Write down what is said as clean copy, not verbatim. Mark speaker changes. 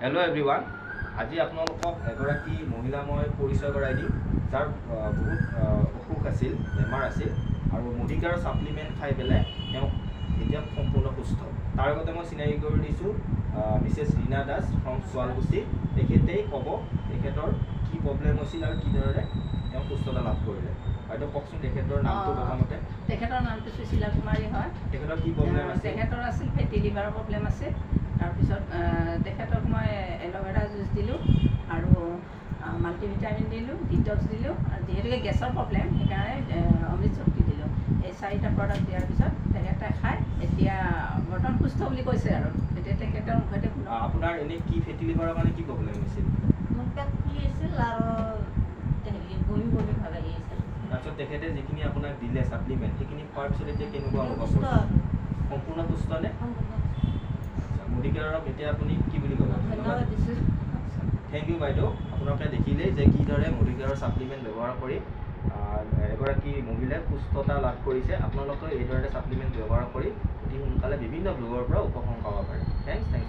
Speaker 1: Hello everyone. আজি আপোনালোকক এগৰাকী মহিলা মই পৰিচয় কৰাই দিম যাৰ বহুত অসুখ আছিল বেমাৰ আছিল আৰু মডিকেয়াৰ সাপ্লিমেন্ট খাই পেলাই তেওঁ এতিয়া সম্পূৰ্ণ সুস্থ তাৰ আগতে মই চিনাকি কৰি দিছোঁ মিছেছ ৰীনা দাস ফ্ৰম শুৱালকুছি তেখেতেই ক'ব তেখেতৰ কি প্ৰব্লেম হৈছিল আৰু কিদৰে তেওঁ সুস্থতা লাভ কৰিলে বাইদেউ কওকচোন তেখেতৰ নামটো প্ৰথমতে
Speaker 2: তেখেতৰ নামটো সুশীলা কুমাৰী হয়
Speaker 1: তেখেতৰ কি প্ৰব্লেম আছে
Speaker 2: তেখেতৰ আছিল ফেটি লিভাৰৰ প্ৰব্লেম আছে তাৰপিছত তেখেতক মই এল'ভেৰা জুচ দিলোঁ আৰু মাল্টিভিটামিন দিলোঁ ডিটক্স দিলোঁ আৰু যিহেতুকে গেছৰ প্ৰব্লেম সেইকাৰণে অমৃত শক্তি দিলোঁ এই চাৰিটা প্ৰডাক্ট দিয়াৰ পিছত তেখেতে খাই এতিয়া বৰ্তমান সুস্থ বুলি কৈছে আৰু এতিয়া তেখেতৰ মুখতে
Speaker 1: আপোনাৰ এনেই কি ফেটি লিভাৰৰ মানে কি প্ৰব্লেম হৈছিল
Speaker 2: মোৰ পেট ফুলি আছিল আৰু বমি বমি ভাৱ আহি আছিল
Speaker 1: তাৰপিছত তেখেতে যিখিনি আপোনাক দিলে ছাপ্লিমেণ্ট সেইখিনি খোৱাৰ পিছত এতিয়া কেনেকুৱা অনুভৱ কৰিছে সম্পূৰ্ণ সুস্থ নে মডিকেয়াৰক এতিয়া আপুনি কি বুলি ক'ব
Speaker 2: ধন্যবাদ দিছোঁ
Speaker 1: থেংক ইউ বাইদেউ আপোনালোকে দেখিলেই যে কিদৰে মডিকেয়াৰৰ ছাপ্লিমেণ্ট ব্যৱহাৰ কৰি এগৰাকী মহিলাই সুস্থতা লাভ কৰিছে আপোনালোকে এইদৰে ছাপ্লিমেণ্ট ব্যৱহাৰ কৰি অতি সোনকালে বিভিন্ন ৰোগৰ পৰা উপশম পাব পাৰে থেংকছ